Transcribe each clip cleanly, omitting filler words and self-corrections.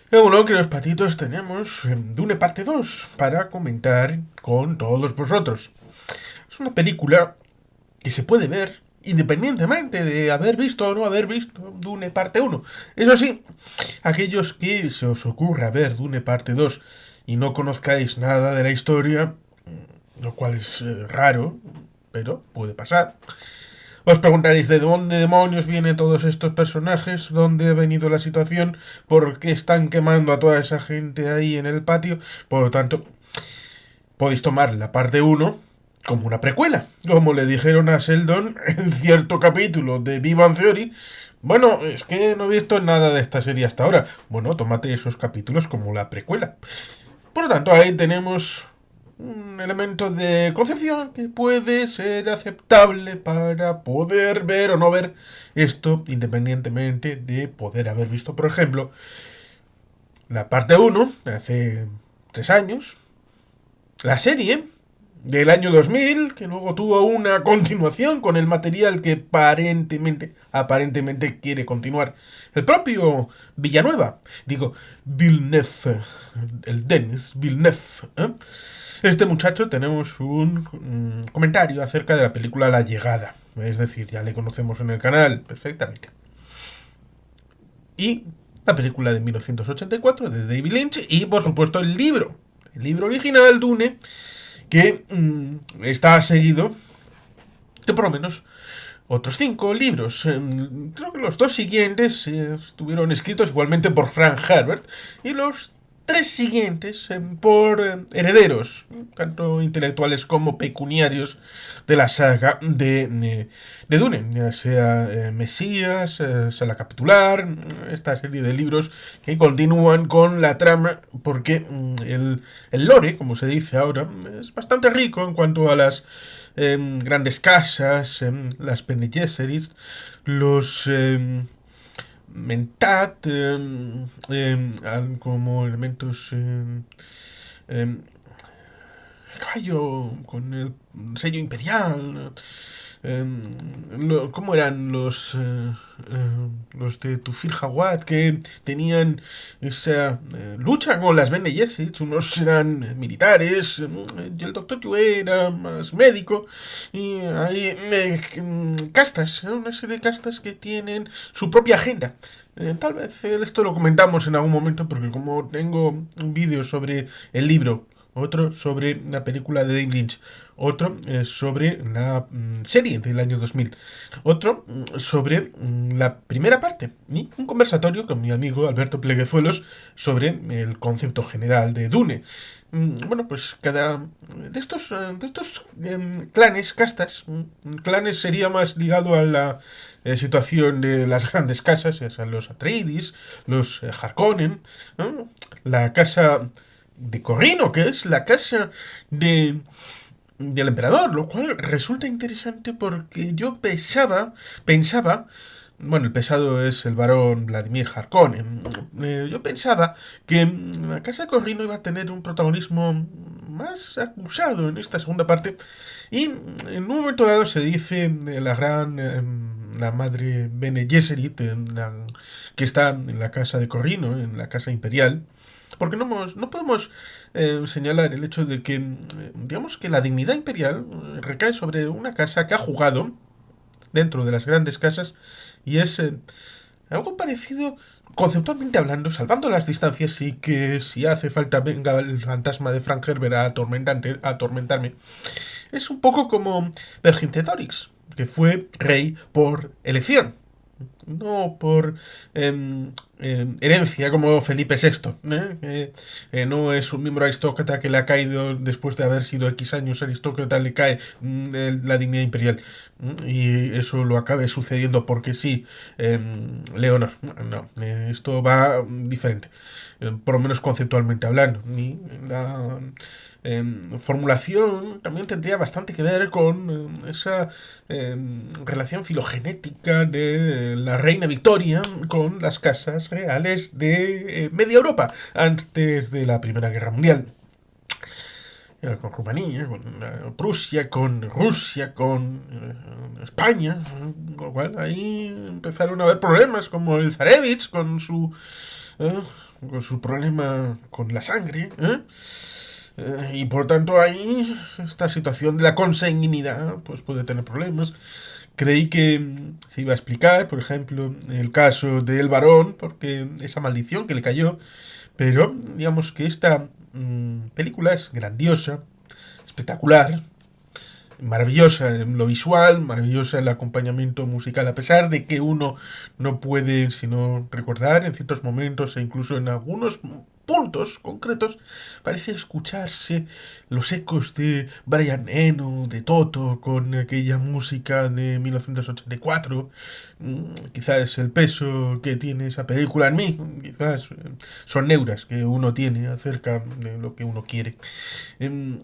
Bueno, queridos patitos, tenemos Dune parte 2 para comentar con todos vosotros. Es una película que se puede ver independientemente de haber visto o no haber visto Dune parte uno. Eso sí, aquellos que se os ocurra ver Dune parte 2 y no conozcáis nada de la historia, lo cual es raro, pero puede pasar. Os preguntaréis de dónde demonios vienen todos estos personajes, dónde ha venido la situación, por qué están quemando a toda esa gente ahí en el patio. Por lo tanto, podéis tomar la parte uno como una precuela, como le dijeron a Sheldon en cierto capítulo de Big Bang Theory. Bueno, es que no he visto nada de esta serie hasta ahora. Bueno, tómate esos capítulos como la precuela. Por lo tanto, ahí tenemos un elemento de concepción que puede ser aceptable para poder ver o no ver esto, independientemente de poder haber visto, por ejemplo, la parte uno hace 3 años, la serie del año 2000, que luego tuvo una continuación con el material que aparentemente quiere continuar el propio Villanueva, digo, Villeneuve, el Denis Villeneuve, ¿eh? Este muchacho tenemos un comentario acerca de la película La Llegada, es decir, ya le conocemos en el canal perfectamente. Y la película de 1984 de David Lynch y por supuesto el libro original Dune, que está seguido de por lo menos otros 5 libros. Creo que los 2 siguientes estuvieron escritos igualmente por Frank Herbert y los 3 siguientes por herederos, tanto intelectuales como pecuniarios de la saga de Dune, ya sea Mesías, Sala Capitular, esta serie de libros que continúan con la trama, porque el lore, como se dice ahora, es bastante rico en cuanto a las grandes casas, las Bene Gesserit, los Mentat, como elementos caballo con el sello imperial. ¿Cómo eran los de Tufir Hawat que tenían esa lucha con las Bene Gesserit? Unos eran militares y el doctor Yue era más médico. Y hay castas, una serie de castas que tienen su propia agenda. Tal vez esto lo comentamos en algún momento porque como tengo un vídeo sobre el libro, otro sobre la película de David Lynch, otro sobre la serie del año 2000, otro sobre la primera parte y un conversatorio con mi amigo Alberto Pleguezuelos sobre el concepto general de Dune. Bueno, pues cada de estos clanes, castas, clanes sería más ligado a la situación de las grandes casas, ya sean los Atreides, los Harkonnen, ¿no? La casa de Corrino, que es la casa de del emperador, lo cual resulta interesante porque yo pensaba, bueno, el pesado es el varón Vladimir Harkonnen, yo pensaba que la casa de Corrino iba a tener un protagonismo más acusado en esta segunda parte y en un momento dado se dice la gran la madre Bene Gesserit que está en la casa de Corrino, en la casa imperial, porque no podemos señalar el hecho de que, digamos que la dignidad imperial recae sobre una casa que ha jugado dentro de las grandes casas y es algo parecido conceptualmente hablando, salvando las distancias y que si hace falta venga el fantasma de Frank Herbert a atormentarme. Es un poco como Vercingetorix, que fue rey por elección, no por herencia como Felipe VI. No es un miembro aristócrata que le ha caído después de haber sido X años aristócrata, le cae la dignidad imperial. Y eso lo acabe sucediendo porque sí, Leonor. No, esto va diferente. Por lo menos conceptualmente hablando. Y la formulación también tendría bastante que ver con esa relación filogenética de la reina Victoria con las casas reales de media Europa antes de la Primera Guerra Mundial. Con Rumanía, con Prusia, con Rusia, con España, con lo cual ahí empezaron a haber problemas como el Zarevich con su con su problema con la sangre, ¿eh? Y por tanto ahí esta situación de la consanguinidad pues puede tener problemas. Creí que se iba a explicar, por ejemplo, el caso del varón, porque esa maldición que le cayó, pero digamos que esta película es grandiosa, espectacular, maravillosa en lo visual, maravillosa en el acompañamiento musical, a pesar de que uno no puede sino recordar en ciertos momentos e incluso en algunos puntos concretos parece escucharse los ecos de Brian Eno, de Toto, con aquella música de 1984. Quizás el peso que tiene esa película en mí, quizás son neuras que uno tiene acerca de lo que uno quiere. Em,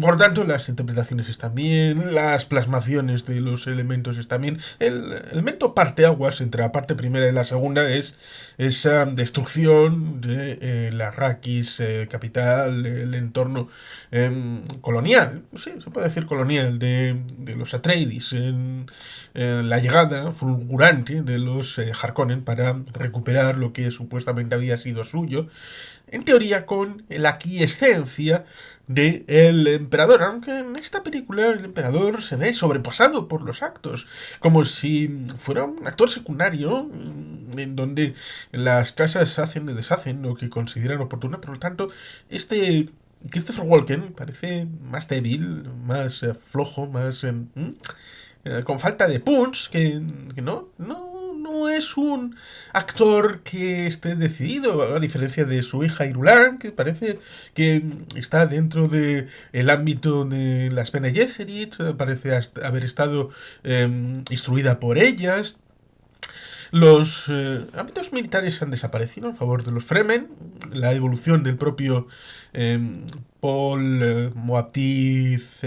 por tanto, las interpretaciones están bien, las plasmaciones de los elementos están bien. El elemento parteaguas entre la parte primera y la segunda es esa destrucción de la Arrakis capital, el entorno colonial, sí, se puede decir colonial, de los Atreides, la llegada fulgurante de los Harkonnen para recuperar lo que supuestamente había sido suyo, en teoría con la aquiescencia de el emperador, aunque en esta película el emperador se ve sobrepasado por los actos, como si fuera un actor secundario en donde las casas hacen y deshacen lo que consideran oportuno. Por lo tanto, este Christopher Walken parece más débil, más flojo, más con falta de punch, que no es un actor que esté decidido, a diferencia de su hija Irulan, que parece que está dentro de el ámbito de las Bene Gesserit, parece haber estado instruida por ellas. Los ámbitos militares han desaparecido en favor de los Fremen. La evolución del propio eh, Paul Moabtiz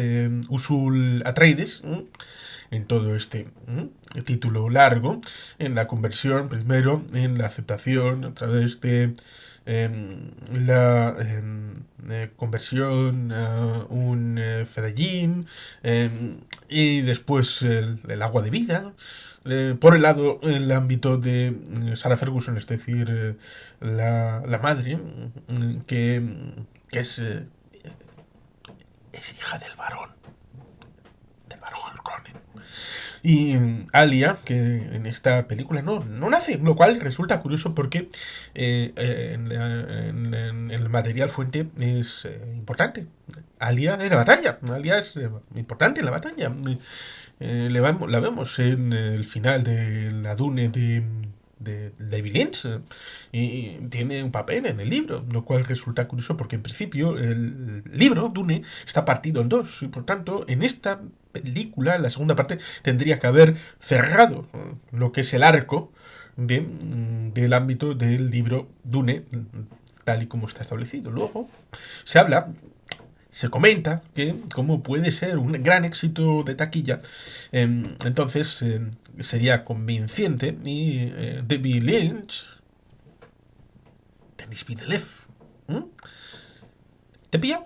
Usul Atreides en todo este título largo, en la conversión primero, en la aceptación a través de la conversión a un Fedayeen, y después el agua de vida. Por el lado, el ámbito de Sarah Ferguson, es decir, la madre, que es hija del varón Harkonnen. Y Alia, que en esta película no nace, lo cual resulta curioso porque en el material fuente es importante. Alia es la batalla, Alia es importante en la batalla. La vemos en el final de la Dune de David Lynch, y tiene un papel en el libro, lo cual resulta curioso porque en principio el libro Dune está partido en dos y por tanto en esta película, la segunda parte, tendría que haber cerrado lo que es el arco del ámbito del libro Dune, tal y como está establecido. Luego se comenta que como puede ser un gran éxito de taquilla, entonces sería convincente y David Lynch, Denis Villeneuve, ¿te pilla?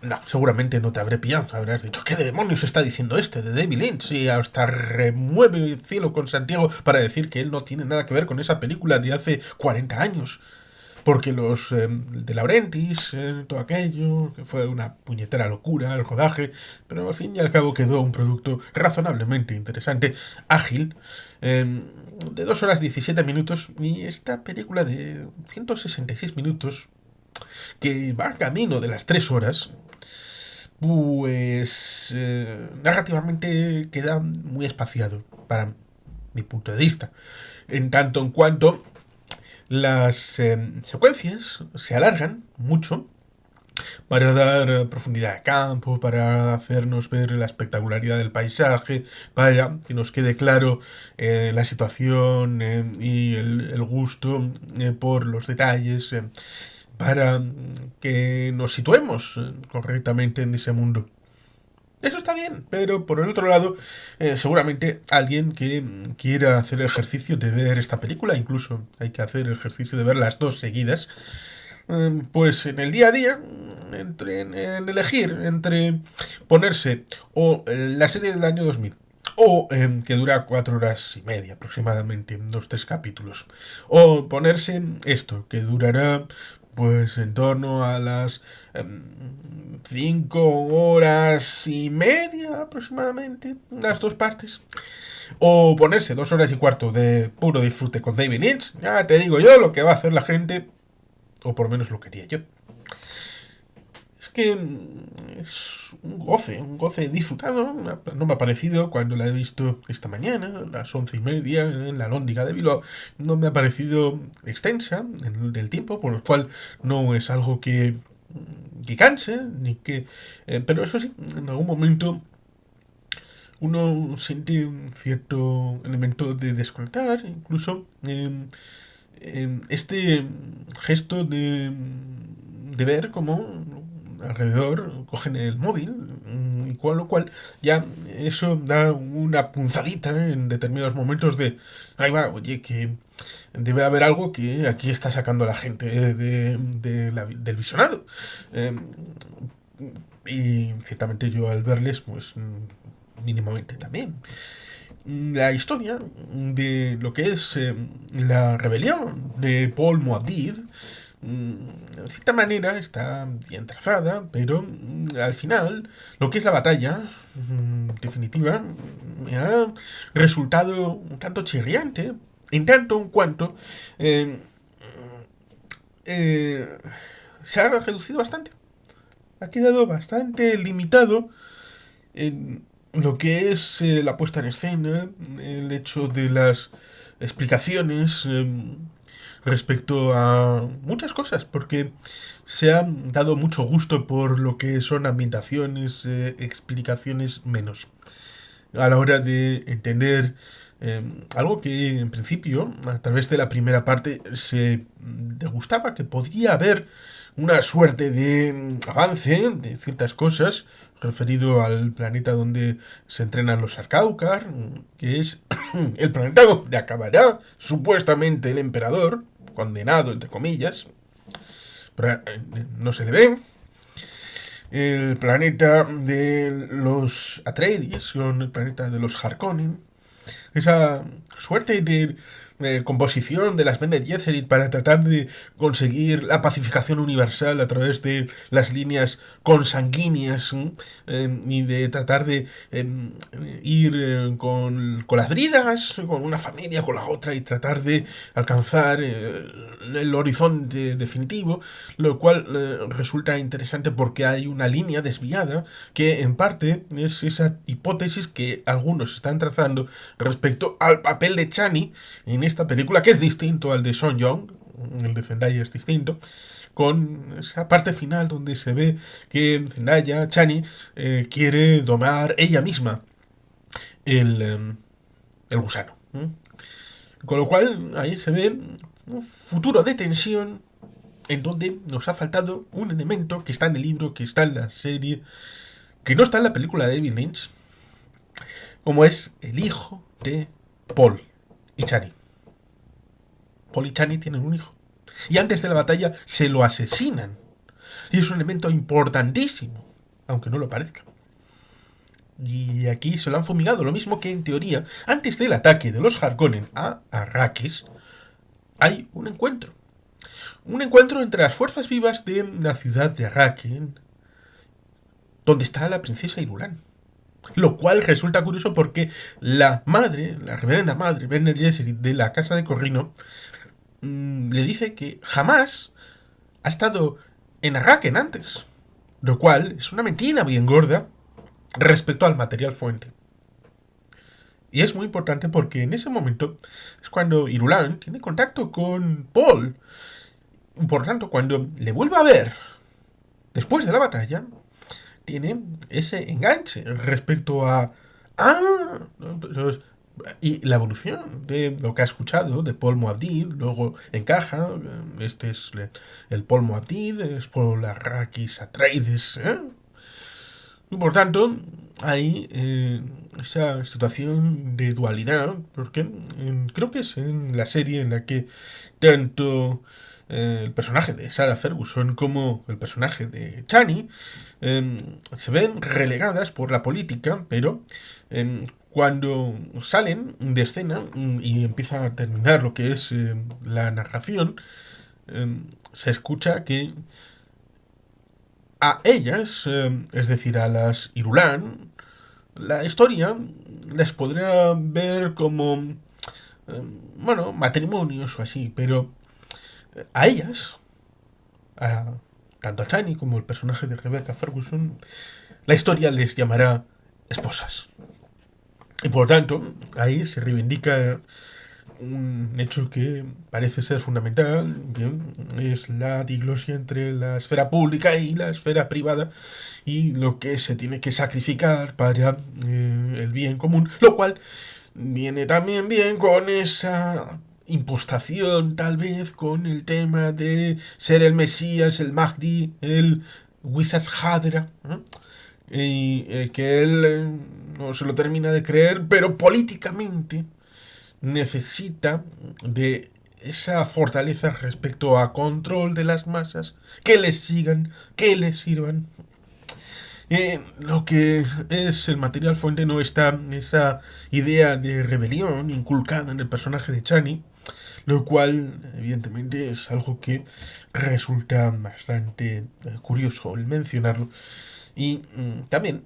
No, seguramente no te habré pillado. Habrás dicho, ¿qué demonios está diciendo este de David Lynch? Y hasta remueve el cielo con Santiago para decir que él no tiene nada que ver con esa película de hace 40 años. Porque los de Laurentiis, todo aquello, que fue una puñetera locura el rodaje, pero al fin y al cabo quedó un producto razonablemente interesante, ágil, de 2 horas 17 minutos, y esta película de 166 minutos, que va camino de las 3 horas, pues narrativamente queda muy espaciado para mi punto de vista. En tanto en cuanto las secuencias se alargan mucho para dar profundidad de campo, para hacernos ver la espectacularidad del paisaje, para que nos quede claro la situación y el gusto por los detalles, para que nos situemos correctamente en ese mundo. Eso está bien, pero por el otro lado, seguramente alguien que quiera hacer el ejercicio de ver esta película, incluso hay que hacer el ejercicio de ver las dos seguidas, pues en el día a día, en elegir entre ponerse o la serie del año 2000 o que dura 4 horas y media aproximadamente, 2, 3 capítulos. O ponerse esto, que durará pues en torno a las 5 horas y media aproximadamente, las dos partes. O ponerse 2 horas y cuarto de puro disfrute con David Lynch. Ya te digo yo lo que va a hacer la gente, o por lo menos lo quería yo. Es que es un goce disfrutado. No me ha parecido cuando la he visto esta mañana, a las 11:30, en la Lóndiga de Bilbao. No me ha parecido extensa en el tiempo, por lo cual no es algo que canse, ni que. Pero eso sí, en algún momento uno siente un cierto elemento de desconectar, incluso este gesto de ver cómo alrededor cogen el móvil y con lo cual ya eso da una punzadita en determinados momentos de ahí va, oye, que debe haber algo que aquí está sacando la gente del visionado. Eh, y ciertamente yo al verles, pues mínimamente también. La historia de lo que es la rebelión de Paul Muad'Dib, de cierta manera está bien trazada, pero al final lo que es la batalla definitiva me ha resultado un tanto chirriante, en tanto un cuanto eh, eh, se ha reducido bastante. Ha quedado bastante limitado en lo que es la puesta en escena, el hecho de las explicaciones respecto a muchas cosas, porque se ha dado mucho gusto por lo que son ambientaciones, explicaciones menos, a la hora de entender algo que en principio, a través de la primera parte, se degustaba que podía haber una suerte de avance de ciertas cosas referido al planeta donde se entrenan los Arcáucar, que es el planeta donde acabará supuestamente el emperador, condenado entre comillas, pero no se le ve. El planeta de los Atreides, con el planeta de los Harkonnen, esa suerte de composición de las Bene Gesserit para tratar de conseguir la pacificación universal a través de las líneas consanguíneas y de tratar de ir con las bridas, con una familia, con la otra y tratar de alcanzar el horizonte definitivo, lo cual resulta interesante porque hay una línea desviada que en parte es esa hipótesis que algunos están trazando respecto al papel de Chani en esta película, que es distinto al de Son Young, el de Zendaya es distinto, con esa parte final donde se ve que Zendaya, Chani, quiere domar ella misma el gusano. Con lo cual ahí se ve un futuro de tensión en donde nos ha faltado un elemento que está en el libro, que está en la serie, que no está en la película de David Lynch, como es el hijo de Paul y Chani. Paul y Chani tienen un hijo. Y antes de la batalla se lo asesinan. Y es un elemento importantísimo, aunque no lo parezca. Y aquí se lo han fumigado, lo mismo que en teoría, antes del ataque de los Harkonnen a Arrakis, hay un encuentro. Un encuentro entre las fuerzas vivas de la ciudad de Arrakis, donde está la princesa Irulan. Lo cual resulta curioso porque la madre, la reverenda madre, Bene Gesserit, de la casa de Corrino, le dice que jamás ha estado en Arrakeen antes. Lo cual es una mentira bien gorda respecto al material fuente. Y es muy importante porque en ese momento es cuando Irulan tiene contacto con Paul. Por lo tanto, cuando le vuelve a ver después de la batalla, tiene ese enganche respecto a... Ah, y la evolución de lo que ha escuchado de Paul Muad'Dib luego encaja. Este es el Paul Muad'Dib, es Paul Arrakis Atreides. Y por tanto, hay esa situación de dualidad, porque creo que es en la serie en la que tanto el personaje de Sarah Ferguson como el personaje de Chani se ven relegadas por la política, pero cuando salen de escena y empieza a terminar lo que es la narración, se escucha que a ellas, es decir, a las Irulan, la historia les podría ver como, bueno, matrimonios o así, pero a ellas, a, tanto a Chani como el personaje de Rebecca Ferguson, la historia les llamará esposas. Y por tanto, ahí se reivindica un hecho que parece ser fundamental, bien, es la diglosia entre la esfera pública y la esfera privada y lo que se tiene que sacrificar para el bien común, lo cual viene también bien con esa impostación, tal vez, con el tema de ser el Mesías, el Mahdi, el Wizard Hadra, ¿no? Y que él no se lo termina de creer, pero políticamente necesita de esa fortaleza respecto a control de las masas, que les sigan, que les sirvan. Lo que es el material fuente no está esa idea de rebelión inculcada en el personaje de Chani, lo cual evidentemente es algo que resulta bastante curioso el mencionarlo. Y también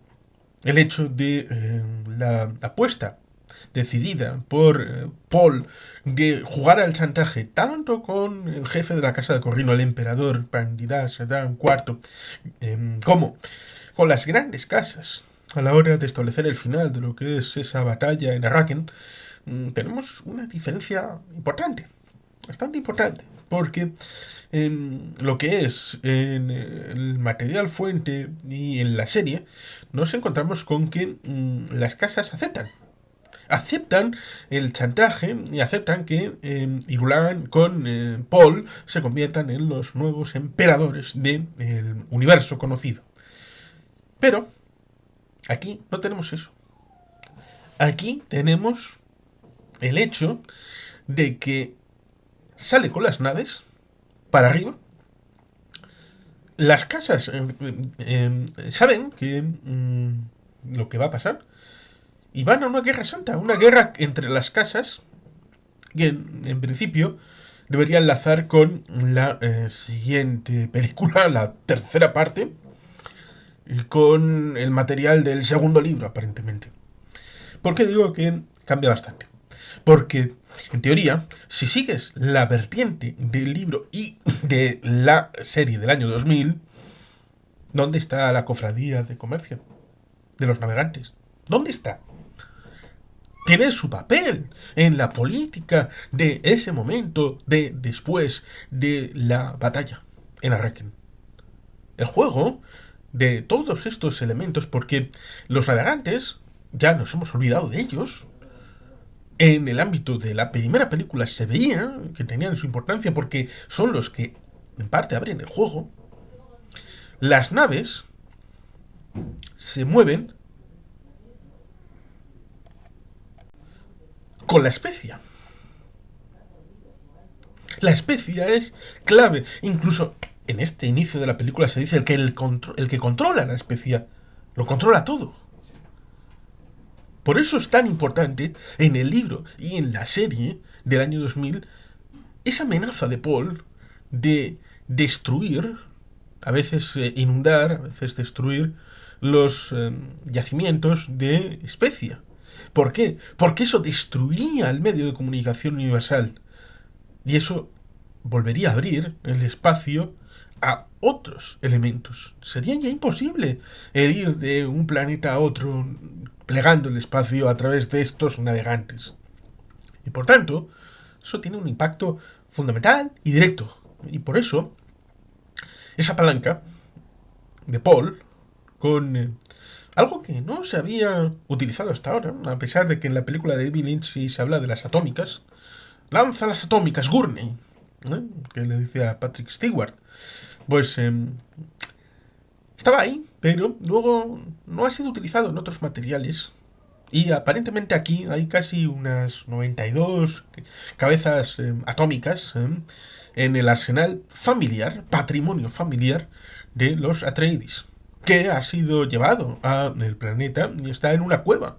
el hecho de la apuesta decidida por Paul de jugar al chantaje tanto con el jefe de la casa de Corrino, el emperador Pandidas Sedan IV, como con las grandes casas a la hora de establecer el final de lo que es esa batalla en Arraken, tenemos una diferencia importante, bastante importante, porque en lo que es en el material fuente y en la serie nos encontramos con que las casas aceptan el chantaje y aceptan que Irulan con Paul se conviertan en los nuevos emperadores del universo conocido. Pero aquí no tenemos eso. Aquí tenemos el hecho de que sale con las naves para arriba. Las casas saben que lo que va a pasar y van a una guerra santa, una guerra entre las casas que en principio debería enlazar con la siguiente película, la tercera parte, y con el material del segundo libro, aparentemente. ¿Por qué digo que cambia bastante? Porque, en teoría, si sigues la vertiente del libro y de la serie del año 2000, ¿dónde está la cofradía de comercio de los navegantes? ¿Dónde está? Tiene su papel en la política de ese momento de después de la batalla en Arraken. El juego de todos estos elementos, porque los navegantes, ya nos hemos olvidado de ellos, en el ámbito de la primera película se veía que tenían su importancia porque son los que en parte abren el juego. Las naves se mueven con la especia. La especia es clave. Incluso en este inicio de la película se dice el que controla la especia lo controla todo. Por eso es tan importante en el libro y en la serie del año 2000 esa amenaza de Paul de destruir, a veces inundar, a veces destruir los yacimientos de especia. ¿Por qué? Porque eso destruiría el medio de comunicación universal. Y eso volvería a abrir el espacio a otros elementos. Sería ya imposible el ir de un planeta a otro plegando el espacio a través de estos navegantes. Y por tanto, eso tiene un impacto fundamental y directo. Y por eso, esa palanca de Paul, con algo que no se había utilizado hasta ahora, a pesar de que en la película de David Lynch sí se habla de las atómicas, lanza las atómicas, Gurney, que le dice a Patrick Stewart, pues estaba ahí, pero luego no ha sido utilizado en otros materiales. Y aparentemente aquí hay casi unas 92 cabezas atómicas en el arsenal familiar, patrimonio familiar de los Atreides, que ha sido llevado al planeta y está en una cueva.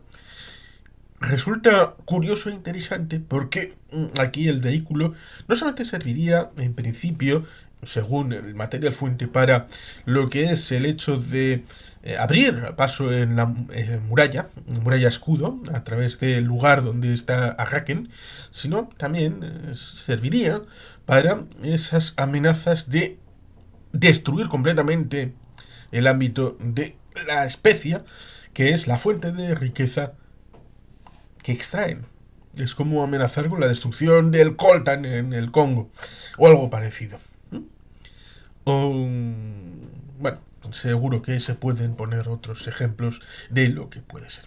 resulta curioso e interesante porque aquí el vehículo no solamente serviría en principio, según el material fuente, para lo que es el hecho de abrir paso en la muralla escudo, a través del lugar donde está Arraken, sino también serviría para esas amenazas de destruir completamente el ámbito de la especia, que es la fuente de riqueza que extraen. Es como amenazar con la destrucción del coltan en el Congo, o algo parecido. O, bueno, seguro que se pueden poner otros ejemplos de lo que puede ser.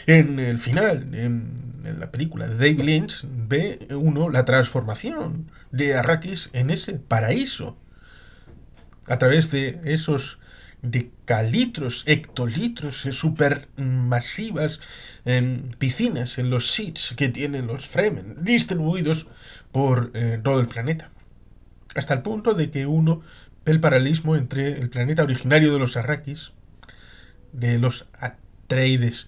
En el final, en la película de David Lynch, ve uno la transformación de Arrakis en ese paraíso, a través de esos decalitros, hectolitros, supermasivas piscinas en los seats que tienen los Fremen, distribuidos por todo el planeta. Hasta el punto de que uno ve el paralelismo entre el planeta originario de los Arrakis, de los Atreides.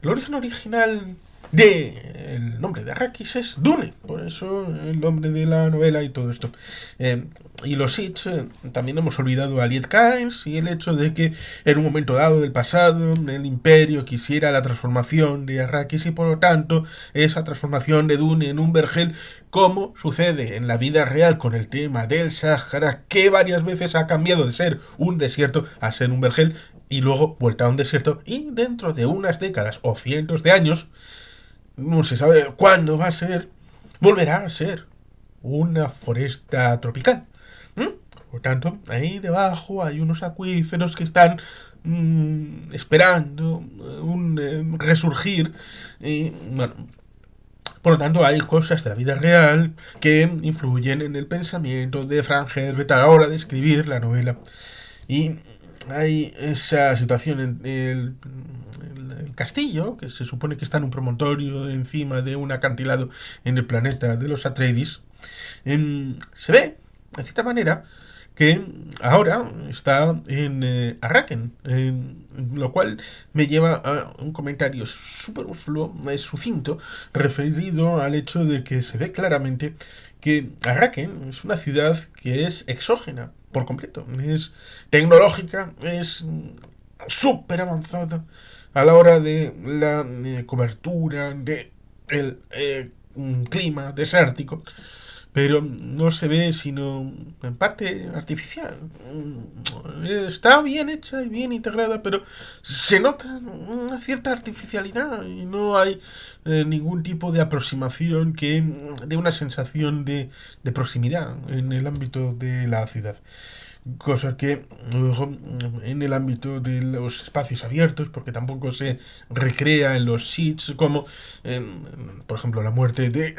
El origen original del nombre de Arrakis es Dune, por eso el nombre de la novela y todo esto. Y los Sith, también hemos olvidado a Liet Kynes y el hecho de que en un momento dado del pasado el Imperio quisiera la transformación de Arrakis y por lo tanto esa transformación de Dune en un vergel, como sucede en la vida real con el tema del Sahara, que varias veces ha cambiado de ser un desierto a ser un vergel y luego vuelta a un desierto, y dentro de unas décadas o cientos de años, no se sabe cuándo va a ser, volverá a ser una foresta tropical. Por tanto, ahí debajo hay unos acuíferos que están esperando un resurgir. Y, bueno, por lo tanto, hay cosas de la vida real que influyen en el pensamiento de Frank Herbert a la hora de escribir la novela. Y hay esa situación en el castillo, que se supone que está en un promontorio encima de un acantilado en el planeta de los Atreides. Se ve, de cierta manera, que ahora está en Arraken, lo cual me lleva a un comentario superfluo, sucinto, referido al hecho de que se ve claramente que Arraken es una ciudad que es exógena por completo, es tecnológica, es súper avanzada a la hora de la cobertura de el clima desértico, pero no se ve sino en parte artificial. Está bien hecha y bien integrada, pero se nota una cierta artificialidad y no hay ningún tipo de aproximación que dé una sensación de proximidad en el ámbito de la ciudad. Cosa que luego en el ámbito de los espacios abiertos, porque tampoco se recrea en los sits, como por ejemplo la muerte de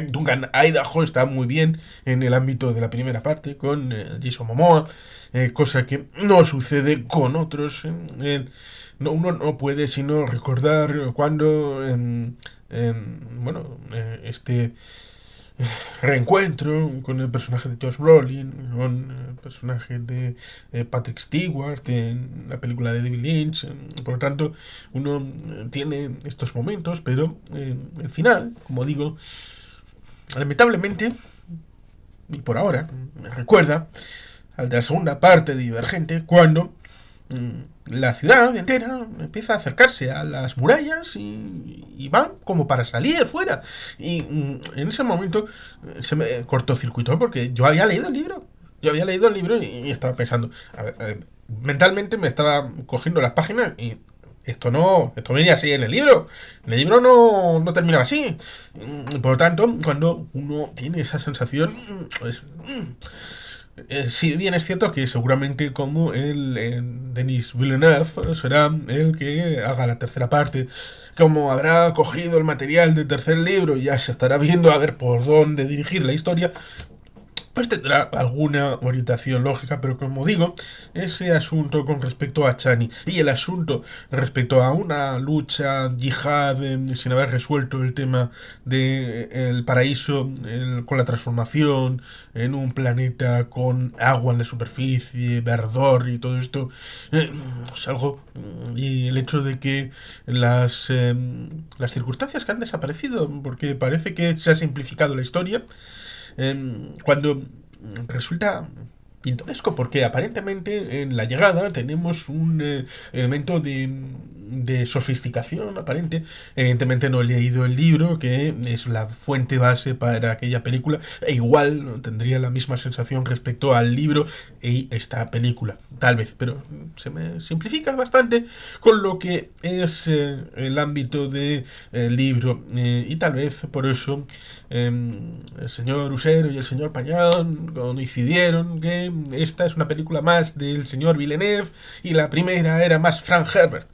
Duncan Idaho está muy bien en el ámbito de la primera parte con Jason Momoa, cosa que no sucede con otros. Uno no puede sino recordar cuando bueno, este reencuentro con el personaje de Josh Brolin, con el personaje de Patrick Stewart en la película de David Lynch. Por lo tanto, uno tiene estos momentos, pero el final, como digo, lamentablemente, y por ahora, me recuerda al de la segunda parte de Divergente, cuando la ciudad entera empieza a acercarse a las murallas y van como para salir fuera. Y en ese momento se me cortocircuitó porque yo había leído el libro. Yo había leído el libro y estaba pensando, a ver, mentalmente me estaba cogiendo las páginas y esto venía así en el libro. El libro no terminaba así. Por lo tanto, cuando uno tiene esa sensación, pues si bien es cierto que seguramente como Denis Villeneuve será el que haga la tercera parte, como habrá cogido el material del tercer libro y ya se estará viendo a ver por dónde dirigir la historia, pues tendrá alguna orientación lógica, pero como digo, ese asunto con respecto a Chani y el asunto respecto a una lucha yihad sin haber resuelto el tema de el paraíso con la transformación en un planeta con agua en la superficie, verdor y todo esto, es algo. Y el hecho de que las circunstancias que han desaparecido, porque parece que se ha simplificado la historia, cuando resulta pintoresco, porque aparentemente en la llegada tenemos un elemento de sofisticación aparente. Evidentemente no he leído el libro, que es la fuente base para aquella película, e igual tendría la misma sensación respecto al libro y esta película, tal vez, pero se me simplifica bastante con lo que es el ámbito del libro, y tal vez por eso el señor Usero y el señor Pañán coincidieron que esta es una película más del señor Villeneuve y la primera era más Frank Herbert.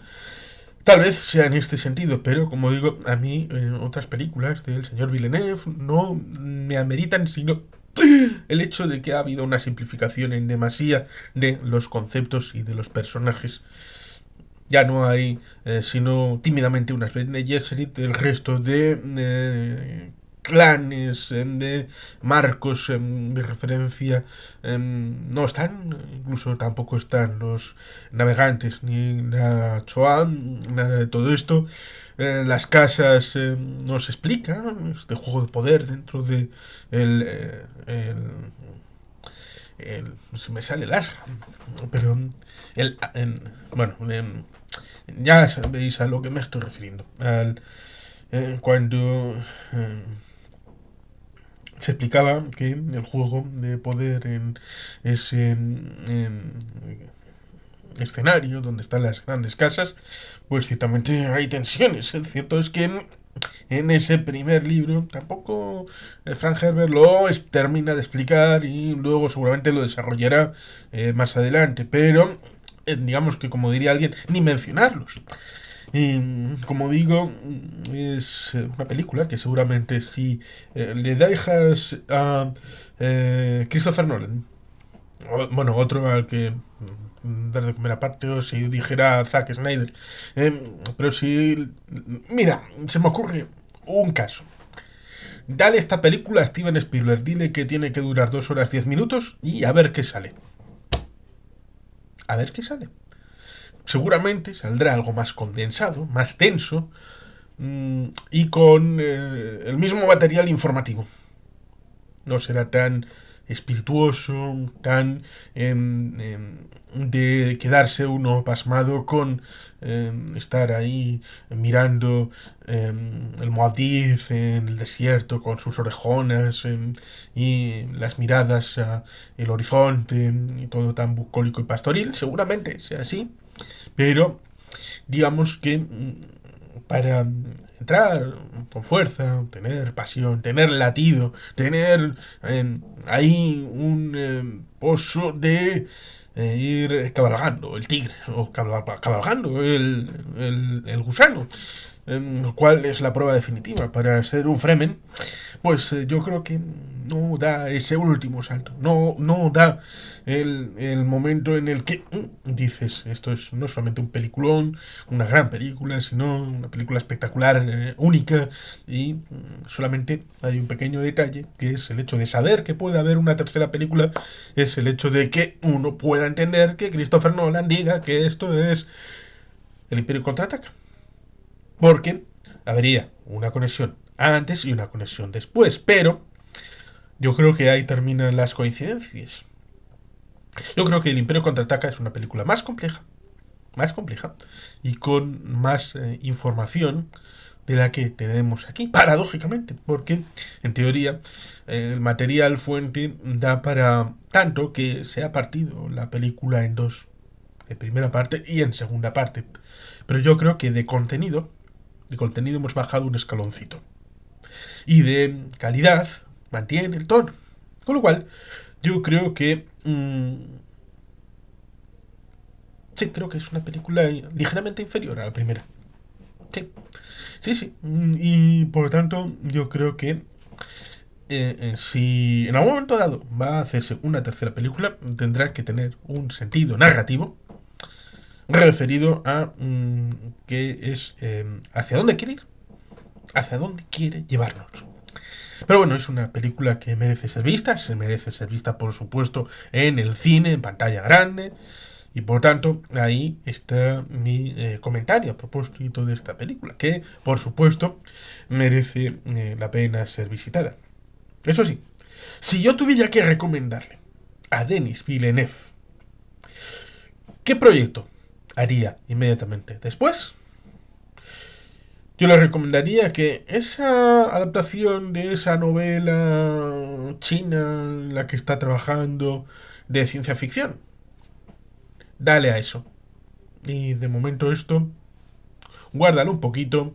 Tal vez sea en este sentido, pero como digo, a mí otras películas del señor Villeneuve no me ameritan sino el hecho de que ha habido una simplificación en demasía de los conceptos y de los personajes. Ya no hay sino tímidamente unas Bene Gesserit, el resto de clanes, de marcos de referencia no están, incluso tampoco están los navegantes ni la Shoah, nada de todo esto. Las casas no se explican, este juego de poder dentro de se me sale el asga, pero el, bueno, ya sabéis a lo que me estoy refiriendo. Cuando se explicaba que el juego de poder en ese escenario donde están las grandes casas, pues ciertamente hay tensiones. El cierto es que en ese primer libro tampoco Frank Herbert lo termina de explicar y luego seguramente lo desarrollará más adelante, pero digamos que como diría alguien, ni mencionarlos. Como digo, es una película que seguramente si le dejas a Christopher Nolan, bueno, otro al que dar de comer aparte, o si dijera Zack Snyder, pero si, mira, se me ocurre un caso. Dale esta película a Steven Spielberg, dile que tiene que durar 2 horas 10 minutos y a ver qué sale. A ver qué sale. Seguramente saldrá algo más condensado, más denso, y con el mismo material informativo. No será tan espirituoso, tan de quedarse uno pasmado con estar ahí mirando el Moadiz en el desierto con sus orejonas y las miradas a el horizonte y todo tan bucólico y pastoril. Seguramente sea así, pero digamos que para entrar con fuerza, tener pasión, tener latido, tener ahí un pozo de ir cabalgando el tigre o cabalgando el gusano, cuál es la prueba definitiva para ser un Fremen, pues yo creo que no da ese último salto, no da el momento en el que dices, esto es no solamente un peliculón, una gran película, sino una película espectacular, única, y solamente hay un pequeño detalle, que es el hecho de saber que puede haber una tercera película, es el hecho de que uno pueda entender que Christopher Nolan diga que esto es el Imperio Contraataca. Porque habría una conexión antes y una conexión después, pero yo creo que ahí terminan las coincidencias. Yo creo que El Imperio Contraataca es una película más compleja y con más información de la que tenemos aquí, paradójicamente, porque en teoría el material fuente da para tanto que se ha partido la película en dos, en primera parte y en segunda parte. Pero yo creo que de contenido hemos bajado un escaloncito. Y de calidad mantiene el tono. Con lo cual, yo creo que sí, creo que es una película ligeramente inferior a la primera. Sí, sí, sí. Y por lo tanto, yo creo que si en algún momento dado va a hacerse una tercera película, tendrá que tener un sentido narrativo referido a qué es hacia dónde quiere ir, hacia dónde quiere llevarnos. Pero bueno, es una película que merece ser vista, se merece ser vista por supuesto en el cine, en pantalla grande, y por tanto ahí está mi comentario a propósito de esta película, que por supuesto merece la pena ser visitada. Eso sí, si yo tuviera que recomendarle a Denis Villeneuve, ¿qué proyecto haría inmediatamente después? Yo le recomendaría que esa adaptación de esa novela china en la que está trabajando de ciencia ficción, dale a eso. Y de momento esto, guárdalo un poquito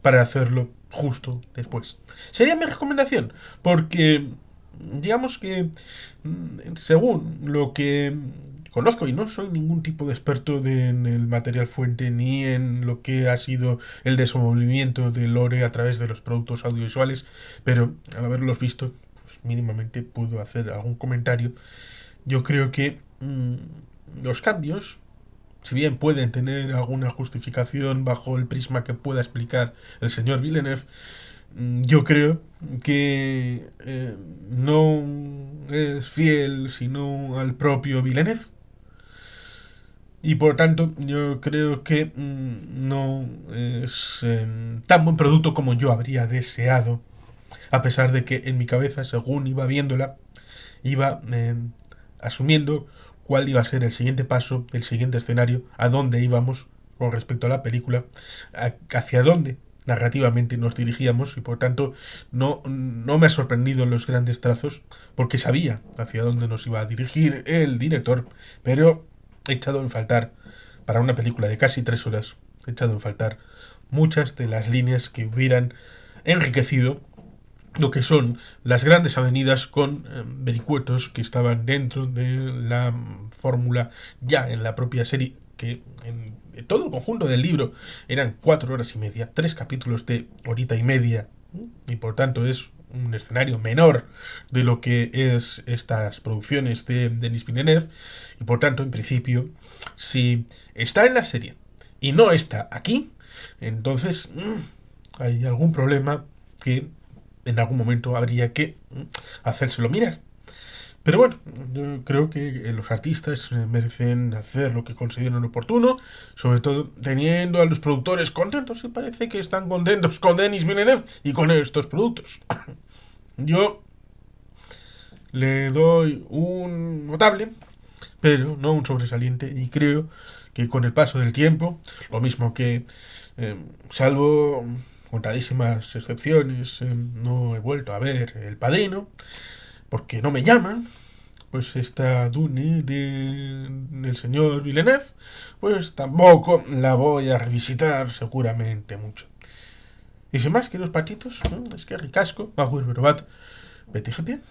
para hacerlo justo después. Sería mi recomendación, porque digamos que según lo que conozco, y no soy ningún tipo de experto en el material fuente ni en lo que ha sido el desenvolvimiento de Lore a través de los productos audiovisuales, pero al haberlos visto, pues mínimamente puedo hacer algún comentario. Yo creo que los cambios, si bien pueden tener alguna justificación bajo el prisma que pueda explicar el señor Villeneuve, yo creo que no es fiel sino al propio Villeneuve. Y por tanto, yo creo que no es tan buen producto como yo habría deseado. A pesar de que en mi cabeza, según iba viéndola, iba asumiendo cuál iba a ser el siguiente paso, el siguiente escenario, a dónde íbamos con respecto a la película, hacia dónde narrativamente nos dirigíamos y por tanto no me ha sorprendido en los grandes trazos porque sabía hacia dónde nos iba a dirigir el director, pero he echado en faltar, para una película de casi 3 horas, he echado en faltar muchas de las líneas que hubieran enriquecido lo que son las grandes avenidas con vericuetos que estaban dentro de la fórmula ya en la propia serie, que en todo el conjunto del libro eran 4 horas y media, 3 capítulos de horita y media, y por tanto es un escenario menor de lo que es estas producciones de Denis Villeneuve, y por tanto, en principio, si está en la serie y no está aquí, entonces hay algún problema que en algún momento habría que hacérselo mirar. Pero bueno, yo creo que los artistas merecen hacer lo que consideran oportuno, sobre todo teniendo a los productores contentos, y parece que están contentos con Denis Villeneuve y con estos productos. Yo le doy un notable, pero no un sobresaliente, y creo que con el paso del tiempo, lo mismo que, salvo contadísimas excepciones, no he vuelto a ver El Padrino, porque no me llaman, pues esta Dune del señor Villeneuve, pues tampoco la voy a revisitar seguramente mucho. Y sin más, queridos patitos, es que ricasco, agur, bat, vete bien.